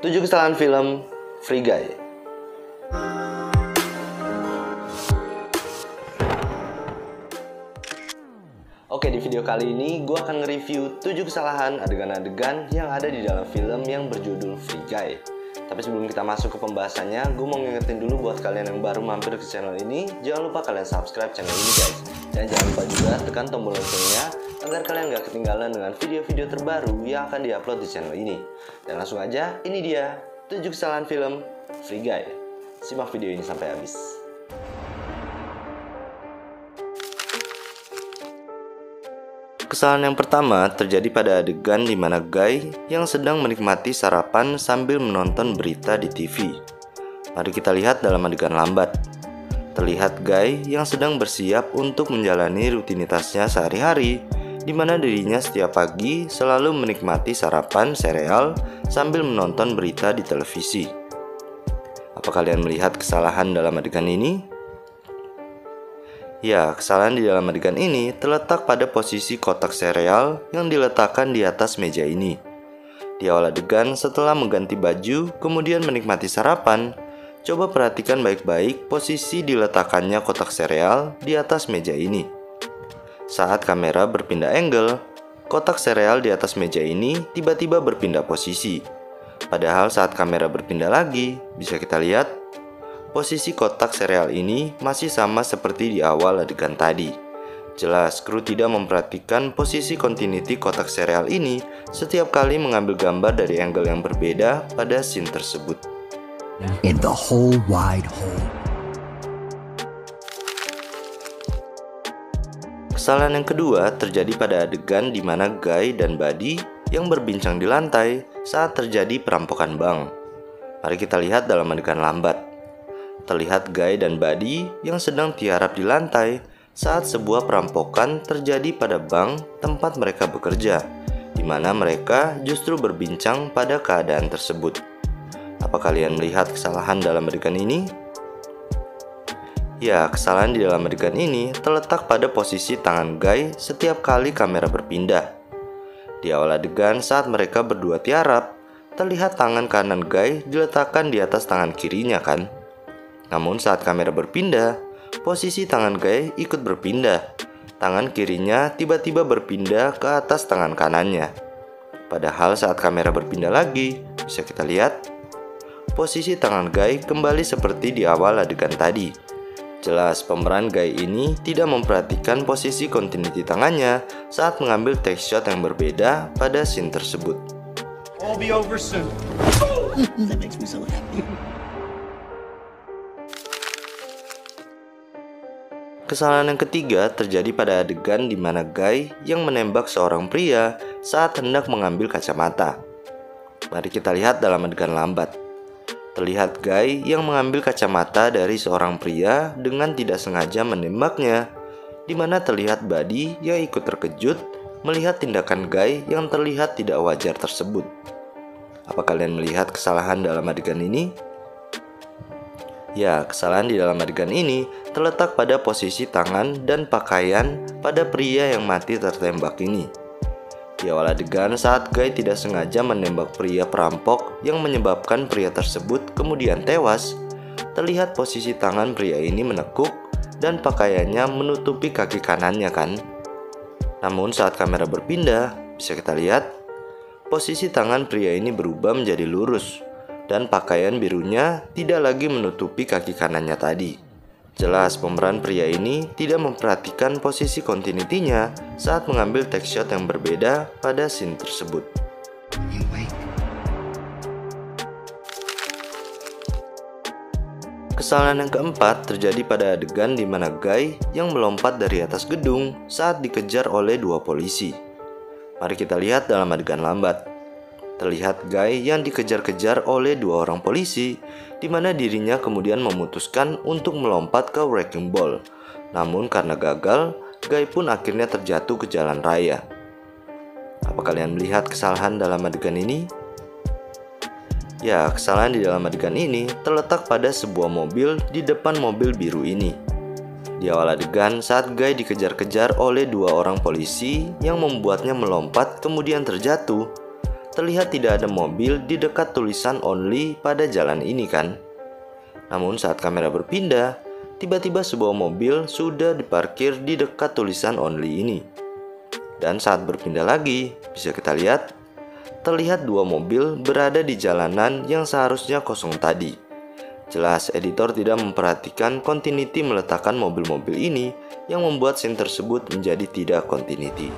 7 kesalahan film Free Guy. Oke, di video kali ini gue akan nge-review 7 kesalahan adegan-adegan yang ada di dalam film yang berjudul Free Guy. Tapi sebelum kita masuk ke pembahasannya, gue mau ngingetin dulu buat kalian yang baru mampir ke channel ini, jangan lupa kalian subscribe channel ini guys. Dan jangan lupa juga tekan tombol loncengnya agar kalian gak ketinggalan dengan video-video terbaru yang akan diupload di channel ini. Dan langsung aja, ini dia 7 kesalahan film Free Guy. Simak video ini sampai habis. Kesalahan yang pertama terjadi pada adegan di mana Guy yang sedang menikmati sarapan sambil menonton berita di TV. Mari kita lihat dalam adegan lambat. Terlihat Guy yang sedang bersiap untuk menjalani rutinitasnya sehari-hari, di mana dirinya setiap pagi selalu menikmati sarapan sereal sambil menonton berita di televisi. Apa kalian melihat kesalahan dalam adegan ini? Ya, kesalahan di dalam adegan ini terletak pada posisi kotak sereal yang diletakkan di atas meja ini. Di awal adegan, setelah mengganti baju, kemudian menikmati sarapan, coba perhatikan baik-baik posisi diletakkannya kotak sereal di atas meja ini. Saat kamera berpindah angle, kotak sereal di atas meja ini tiba-tiba berpindah posisi. Padahal saat kamera berpindah lagi, bisa kita lihat posisi kotak sereal ini masih sama seperti di awal adegan tadi. Jelas, kru tidak memperhatikan posisi continuity kotak sereal ini setiap kali mengambil gambar dari angle yang berbeda pada scene tersebut. In the whole wide hole. Kesalahan yang kedua terjadi pada adegan di mana Guy dan Buddy yang berbincang di lantai saat terjadi perampokan bank. Mari kita lihat dalam adegan lambat. Terlihat Guy dan Buddy yang sedang tiarap di lantai saat sebuah perampokan terjadi pada bank tempat mereka bekerja, di mana mereka justru berbincang pada keadaan tersebut. Apa kalian melihat kesalahan dalam adegan ini? Ya, kesalahan di dalam adegan ini terletak pada posisi tangan Guy setiap kali kamera berpindah. Di awal adegan saat mereka berdua tiarap, terlihat tangan kanan Guy diletakkan di atas tangan kirinya kan? Namun saat kamera berpindah, posisi tangan Guy ikut berpindah. Tangan kirinya tiba-tiba berpindah ke atas tangan kanannya. Padahal saat kamera berpindah lagi, bisa kita lihat posisi tangan Guy kembali seperti di awal adegan tadi. Jelas pemeran Guy ini tidak memperhatikan posisi continuity tangannya saat mengambil take shot yang berbeda pada scene tersebut. All be over soon. That makes me so happy. Kesalahan yang ketiga terjadi pada adegan di mana Guy yang menembak seorang pria saat hendak mengambil kacamata. Mari kita lihat dalam adegan lambat. Terlihat Guy yang mengambil kacamata dari seorang pria dengan tidak sengaja menembaknya, di mana terlihat Buddy yang ikut terkejut melihat tindakan Guy yang terlihat tidak wajar tersebut. Apa kalian melihat kesalahan dalam adegan ini? Ya, kesalahan di dalam adegan ini terletak pada posisi tangan dan pakaian pada pria yang mati tertembak ini. Di awal adegan saat Guy tidak sengaja menembak pria perampok yang menyebabkan pria tersebut kemudian tewas, terlihat posisi tangan pria ini menekuk dan pakaiannya menutupi kaki kanannya kan? Namun saat kamera berpindah, bisa kita lihat posisi tangan pria ini berubah menjadi lurus dan pakaian birunya tidak lagi menutupi kaki kanannya tadi. Jelas pemeran pria ini tidak memperhatikan posisi continuity-nya saat mengambil take shot yang berbeda pada scene tersebut. Kesalahan yang keempat terjadi pada adegan di mana Guy yang melompat dari atas gedung saat dikejar oleh dua polisi. Mari kita lihat dalam adegan lambat. Terlihat Guy yang dikejar-kejar oleh dua orang polisi, di mana dirinya kemudian memutuskan untuk melompat ke wrecking ball. Namun karena gagal, Guy pun akhirnya terjatuh ke jalan raya. Apa kalian melihat kesalahan dalam adegan ini? Ya, kesalahan di dalam adegan ini terletak pada sebuah mobil di depan mobil biru ini. Di awal adegan saat Guy dikejar-kejar oleh dua orang polisi yang membuatnya melompat kemudian terjatuh, terlihat tidak ada mobil di dekat tulisan only pada jalan ini kan? Namun saat kamera berpindah, tiba-tiba sebuah mobil sudah diparkir di dekat tulisan only ini. Dan saat berpindah lagi, bisa kita lihat, terlihat dua mobil berada di jalanan yang seharusnya kosong tadi. Jelas editor tidak memperhatikan continuity meletakkan mobil-mobil ini yang membuat scene tersebut menjadi tidak continuity.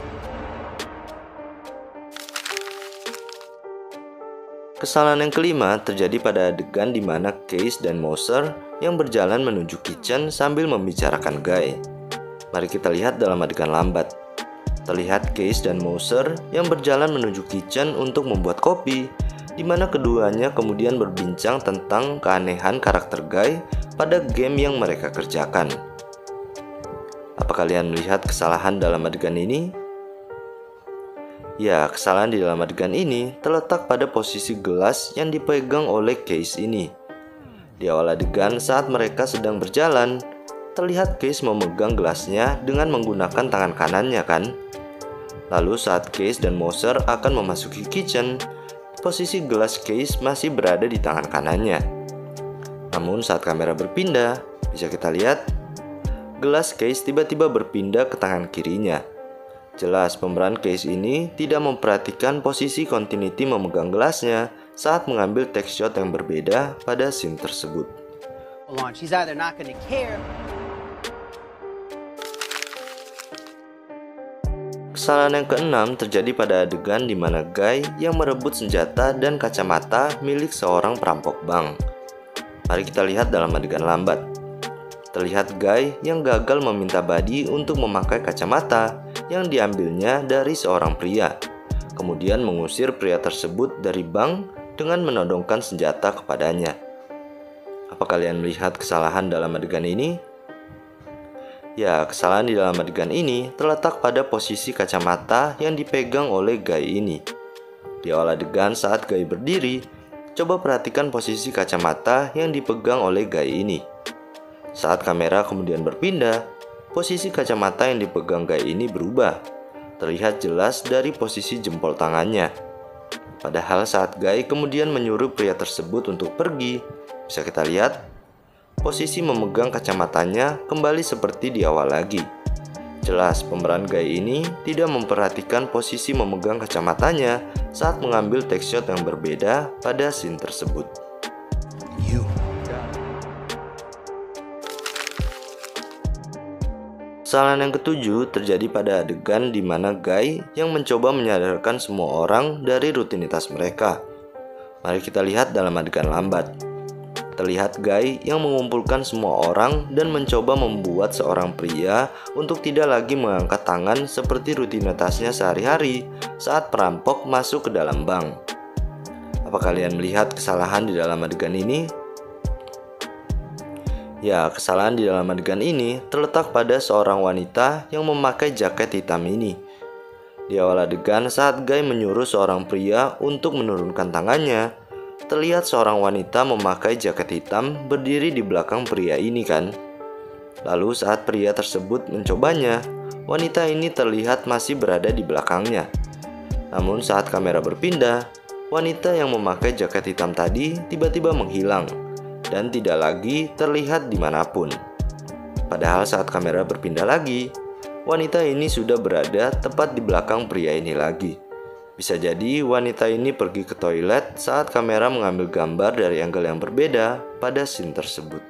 Kesalahan yang kelima terjadi pada adegan di mana Case dan Moser yang berjalan menuju kitchen sambil membicarakan Guy. Mari kita lihat dalam adegan lambat. Terlihat Case dan Moser yang berjalan menuju kitchen untuk membuat kopi, di mana keduanya kemudian berbincang tentang keanehan karakter Guy pada game yang mereka kerjakan. Apa kalian melihat kesalahan dalam adegan ini? Ya, kesalahan di dalam adegan ini terletak pada posisi gelas yang dipegang oleh Case ini. Di awal adegan saat mereka sedang berjalan, terlihat Case memegang gelasnya dengan menggunakan tangan kanannya kan? Lalu saat Case dan Moser akan memasuki kitchen, posisi gelas Case masih berada di tangan kanannya. Namun saat kamera berpindah, bisa kita lihat, gelas Case tiba-tiba berpindah ke tangan kirinya. Jelas pemeran Case ini tidak memperhatikan posisi continuity memegang gelasnya saat mengambil take shot yang berbeda pada scene tersebut. Kesalahan yang keenam terjadi pada adegan di mana Guy yang merebut senjata dan kacamata milik seorang perampok bank. Mari kita lihat dalam adegan lambat. Terlihat Guy yang gagal meminta Buddy untuk memakai kacamata yang diambilnya dari seorang pria, kemudian mengusir pria tersebut dari bank dengan menodongkan senjata kepadanya. Apa kalian melihat kesalahan dalam adegan ini? Ya, kesalahan di dalam adegan ini terletak pada posisi kacamata yang dipegang oleh Guy ini. Di awal adegan saat Guy berdiri, coba perhatikan posisi kacamata yang dipegang oleh Guy ini. Saat kamera kemudian berpindah, posisi kacamata yang dipegang Guy ini berubah. Terlihat jelas dari posisi jempol tangannya. Padahal saat Guy kemudian menyuruh pria tersebut untuk pergi, bisa kita lihat, posisi memegang kacamatanya kembali seperti di awal lagi. Jelas pemeran Guy ini tidak memperhatikan posisi memegang kacamatanya saat mengambil take shot yang berbeda pada scene tersebut. Kesalahan yang ketujuh terjadi pada adegan di mana Guy yang mencoba menyadarkan semua orang dari rutinitas mereka. Mari kita lihat dalam adegan lambat. Terlihat Guy yang mengumpulkan semua orang dan mencoba membuat seorang pria untuk tidak lagi mengangkat tangan seperti rutinitasnya sehari-hari saat perampok masuk ke dalam bank. Apa kalian melihat kesalahan di dalam adegan ini? Ya, kesalahan di dalam adegan ini terletak pada seorang wanita yang memakai jaket hitam ini. Di awal adegan saat Guy menyuruh seorang pria untuk menurunkan tangannya, terlihat seorang wanita memakai jaket hitam berdiri di belakang pria ini kan. Lalu saat pria tersebut mencobanya, wanita ini terlihat masih berada di belakangnya. Namun saat kamera berpindah, wanita yang memakai jaket hitam tadi tiba-tiba menghilang dan tidak lagi terlihat dimanapun. Padahal saat kamera berpindah lagi, wanita ini sudah berada tepat di belakang pria ini lagi. Bisa jadi wanita ini pergi ke toilet saat kamera mengambil gambar dari angle yang berbeda pada scene tersebut.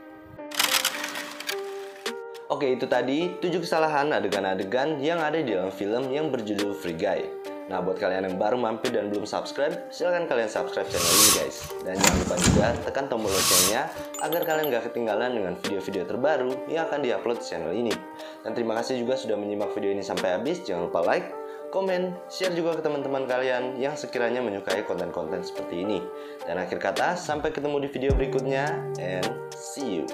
Oke, itu tadi 7 kesalahan adegan-adegan yang ada di dalam film yang berjudul Free Guy. Nah, buat kalian yang baru mampir dan belum subscribe, silahkan kalian subscribe channel ini guys. Dan jangan lupa juga tekan tombol loncengnya agar kalian gak ketinggalan dengan video-video terbaru yang akan diupload di channel ini. Dan terima kasih juga sudah menyimak video ini sampai habis. Jangan lupa like, komen, share juga ke teman-teman kalian yang sekiranya menyukai konten-konten seperti ini. Dan akhir kata, sampai ketemu di video berikutnya, and see you.